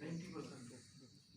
90%,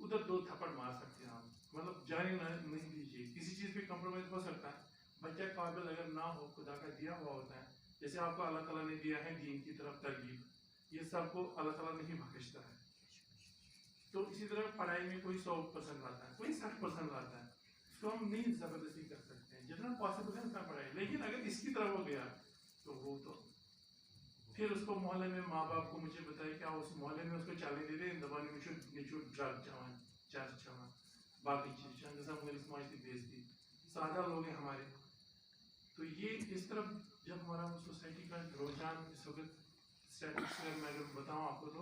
ادھر 2 تھپڑ مار سکتے ہیں آپ، مطلب جانے نہیں دیجیے، کسی چیز پہ کمپرومائز ہو سکتا ہے، بچہ قابل اگر نہ ہو، خدا کا دیا ہوا ہوتا ہے، جیسے آپ کو اللہ تعالیٰ نے دیا ہے دین کی طرف ترغیب، یہ سب کو اللہ تعالیٰ نہیں بخشتا ہے، تو اسی طرح پڑھائی میں کوئی 100% لاتا ہے، کوئی 60% لاتا ہے، اس کو ہم نہیں زبردستی کر سکتے ہیں، جتنا پاسبل ہے اتنا پڑھائی، لیکن اگر اس کی طرف ہو گیا تو وہ تو پھر اس کو محلے میں ماں باپ کو مجھے بتائے کہ اس محلے میں اس کو چالے دے دیں دبانے میں نیچو ڈرگ چوان چرچ چوان باقی چیز جیسا مغرب سماج کی بیزتی سادہ لوگ ہیں ہمارے، تو یہ اس طرف جب ہمارا سوسائٹی کا رجحان اس وقت اسٹیٹکس میں اگر بتاؤں آپ کو تو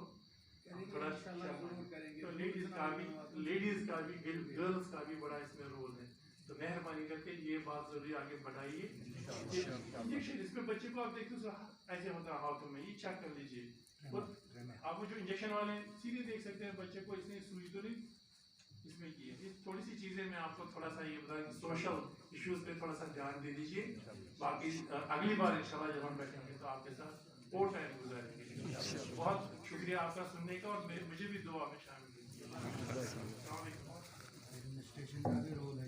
بڑا تو لیڈیز کا بھی گرلز کا بھی بڑا اس میں رول ہے، تو مہربانی کر کے یہ بات ضروری آگے بڑھائیے، انجیکشن اس میں بچے کو آپ دیکھتے ہو ایسے ہوتا ہے ہاتھوں میں، یہ چیک کر لیجیے، آپ جو انجیکشن والے سیدھے دیکھ سکتے ہیں بچے کو اس نے سوئی تو نہیں اس میں کی ہے، یہ تھوڑی سی چیزیں میں آپ کو تھوڑا سا یہ بتا کہ سوشل ایشوز پہ تھوڑا سا دھیان دے دیجیے، باقی اگلی بار انشاءاللہ جب ہم بیٹھیں گے تو آپ کے ساتھ اور ٹائم گزاریں گے، بہت شکریہ آپ کا سننے کا، اور مجھے بھی دعا میں شامل کیجیے، السلام علیکم۔ ایڈمنسٹریشن کا بھی رول ہے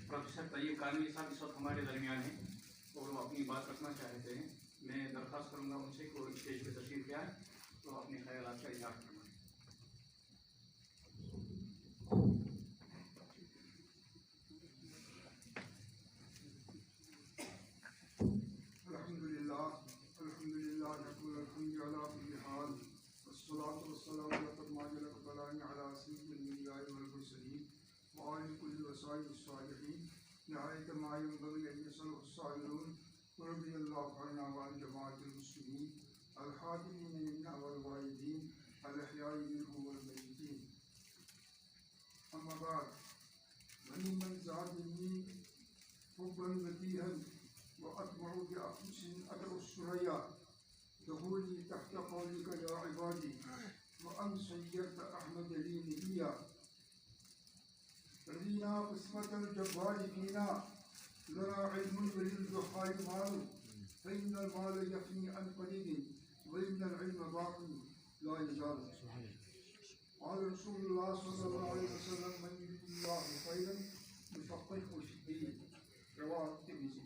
پروفیسر طیب کانوی صاحب اس وقت ہمارے درمیان ہیں اور وہ اپنی بات رکھنا چاہتے ہیں، میں درخواست کروں گا ان سے کہ وہ اسٹیج پہ تشریف لے آئیں تو اپنے خیالات کا اظہار کریں۔ الحمدللہ نقول الحمد علی کل حال والصلاة والسلام علی فرمان القلائن علی سید الانبیاء والمرسلین وعلی کل وسائل الصالحین نہایت ما ينبغي ان يصل الصائلون ورضی اللہ عنہ وعن جماعت المسلمین الحاضرین منا والغائبین الاحیاء منهم والمیتین، اما بعد، وممن زادنی حبا بدیہا وأطمع بأنفس أدعو الثريا دخولي تحت قولك يا عبادي وأن سيرت أحمد لي نبيا، رضينا قسمة الجبار فينا لنا علم وللجحال مال، فإن المال يفني عن قريب وإن العلم باق لا يزال، قال رسول الله صلى الله عليه وسلم من يريد الله خيرا يفقهه في الدين، رواه الترمذي۔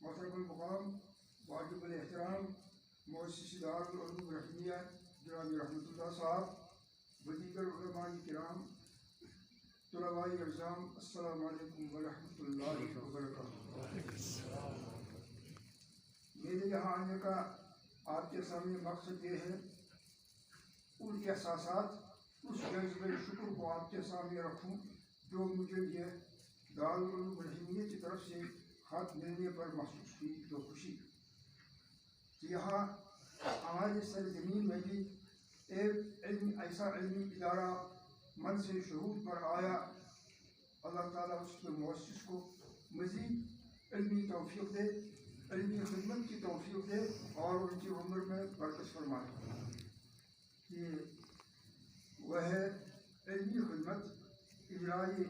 محترم المقام، واجب الاحترام مؤسس دارالعلوم رحمیہ جناب رحمۃ اللہ صاحب، دیگر علماء کرام، طلباء اعظام، السلام علیکم ورحمۃ اللہ وبرکاتہ۔ میرے یہاں آنے کا آپ کے سامنے مقصد یہ ہے ان کے احساسات، اس جذبہ شکر کو آپ کے سامنے رکھوں جو مجھے یہ دارالعلوم رحمیہ کی طرف سے خط ملنے پر محسوس ہوئی تو خوشی کہ یہاں ہماری سرزمین میں بھی ایک ایسا علمی ادارہ من سے شہود پر آیا، اللہ تعالیٰ اس کے مؤسس کو مزید علمی توفیق دے، علمی خدمت کی توفیق دے اور ان کی عمر میں برکت فرمائے، کہ وہ ہے علمی خدمت اجرائی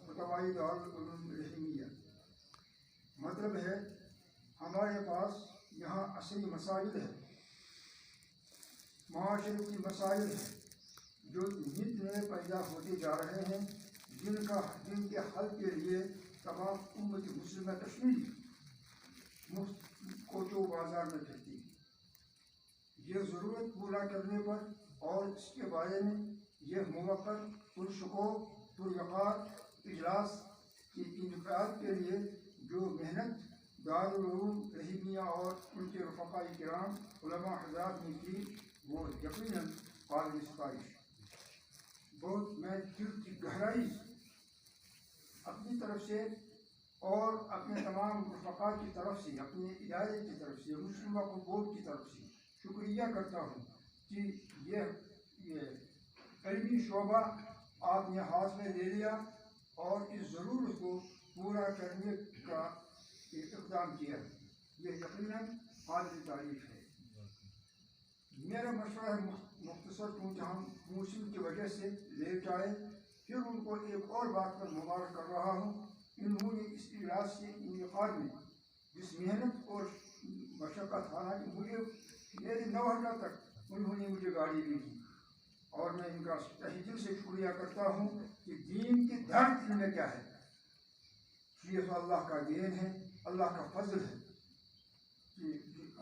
فتوائی دارالعلوم رحمیہ۔ مطلب ہے ہمارے پاس یہاں اصلی مسائل ہیں، معاشرتی مسائل ہیں جو نت نئے پیدا ہوتے جا رہے ہیں، جن کے حل کے لیے تمام امت مسلمہ کشمیری کوچو بازار میں پھرتی ہے۔ یہ ضرورت پورا کرنے پر اور اس کے بارے میں یہ موقع پرشکوہ پروقار اجلاس کی انعقاد کے لیے جو محنت دارالعلوم رحیمیہ اور ان کے رفقاء کرام علماء حضرات نے کی وہ یقیناً قابل ستائش۔ بہت میں دل کی گہرائی اپنی طرف سے اور اپنے تمام رفقاء کی طرف سے، اپنے ادارے کی طرف سے، مسلم وقف بورڈ کی طرف سے شکریہ کرتا ہوں کہ یہ علمی شعبہ آپ نے ہاتھ میں لے لیا اور اس ضرورت کو پورا کرنے کا اقدام کیا، یہ یقیناً قابل تعریف ہے۔ میرا مشورہ ہے مختصر، کیونکہ ہم موسم کی وجہ سے لیٹ آئے، پھر ان کو ایک اور بات پر مبارک کر رہا ہوں، انہوں نے اس اجلاس کے انعقاد میں جس محنت اور مشقت کا تھا نا کہ مجھے میری 9 تک انہوں نے مجھے گاڑی دی تھی، اور میں ان کا تہہ دل سے شکریہ کرتا ہوں کہ دین کی درد ان میں کیا ہے. یہ تو اللہ کا دین ہے، اللہ کا فضل ہے کہ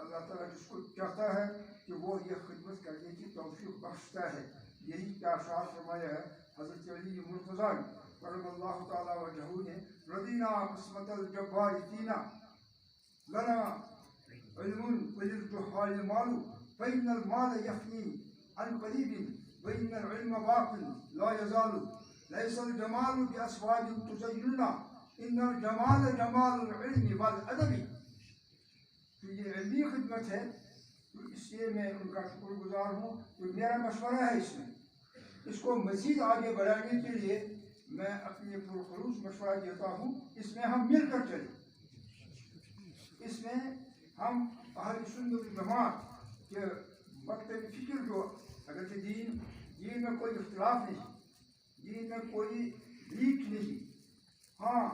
اللہ تعالیٰ جس کو چاہتا ہے کہ وہ یہ خدمت کرنے کی توفیق بخشتا ہے. یہی کیا ارشاد فرمایا ہے حضرت علی مرتضیٰ کرم اللہ تعالیٰ وجہہ نے، رضینا قسمت الجبار فینا لنا علم وللجہال مال فإن المال يفني عن قريب وإن العلم باق لا يزال ليس الجمال بأسباب تزيننا إن الجمال جمال العلم والأدب. تو یہ علمی خدمت ہے، تو اس لیے میں ان کا شکر گزار ہوں. تو میرا مشورہ ہے اس کو مزید آگے بڑھانے کے لیے میں اپنے پرخلوص مشورہ دیتا ہوں، اس میں ہم مل کر چلیں. اس میں ہم اہل سنت والجماعت کے مکتب فکر جو اگرچہ دین میں کوئی اختلاف نہیں، دین میں کوئی لیک نہیں، ہاں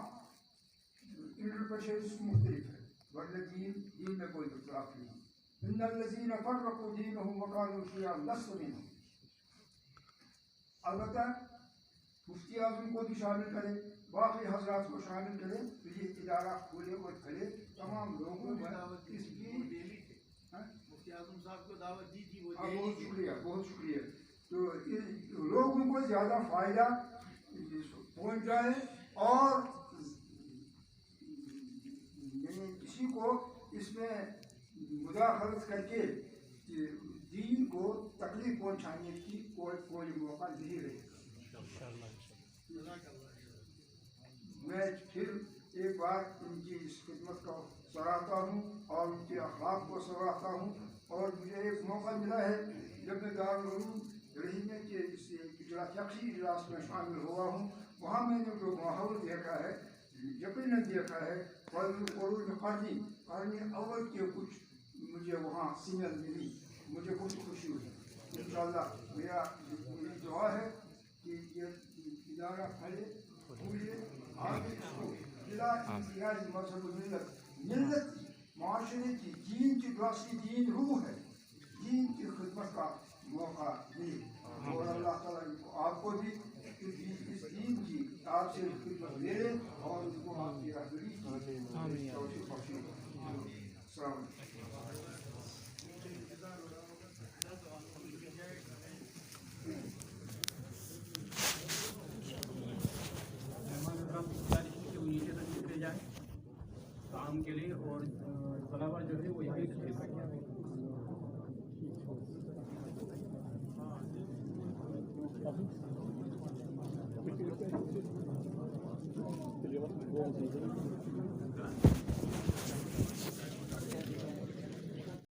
انٹرپریٹیشن مختلف ہے، ورنہ دین میں کوئی اختلاف نہیں. ان الذین فرقوا دینهم وکانوا شیعا لست منهم. البتہ مفتی اعظم کو بھی شامل کرے، باقی حضرات کو شامل کرے، تو یہ ادارہ کھولے اور کھلے تمام لوگوں میں اس کی. مفتی اعظم صاحب کو دعوت دی تھی، وہ بہت شکریہ، بہت شکریہ. تو لوگوں کو زیادہ فائدہ پہنچ جائے اور کسی کو اس میں مداخلت کر کے دین کو تکلیف پہنچانے کی کوئی موقع نہیں رہے. میں پھر ایک بار ان کی اس خدمت کو سراہتا ہوں اور ان کے اخلاق کو سراہتا ہوں. اور مجھے ایک موقع ملا ہے جب میں دارالعلوم رہنے کے شخصی اجلاس میں شامل ہوا ہوں، وہاں میں نے جو ماحول دیکھا ہے، یقیناً دیکھا ہے، قرن اول کے کچھ مجھے وہاں سمل ملی، مجھے بہت خوشی ہوئی. انشاءاللہ میرا دعا ہے کہ یہ ادارہ پھلے پھولے، آگے اس کو بلا امتیاز مذہب ملت معاشرے کی دین کی جو اصلی دین روح ہے، دین کی خدمت کا موقع ملے. اور اللہ تعالیٰ ان کو آپ کو بھی اس دین کی آپ سے خدمت لے لے اور ان کو آپ کی رہبری کی توفیق بخشے. السلام علیکم. کام کے لیے اور طلبا جو ہے وہ یہی Thank you.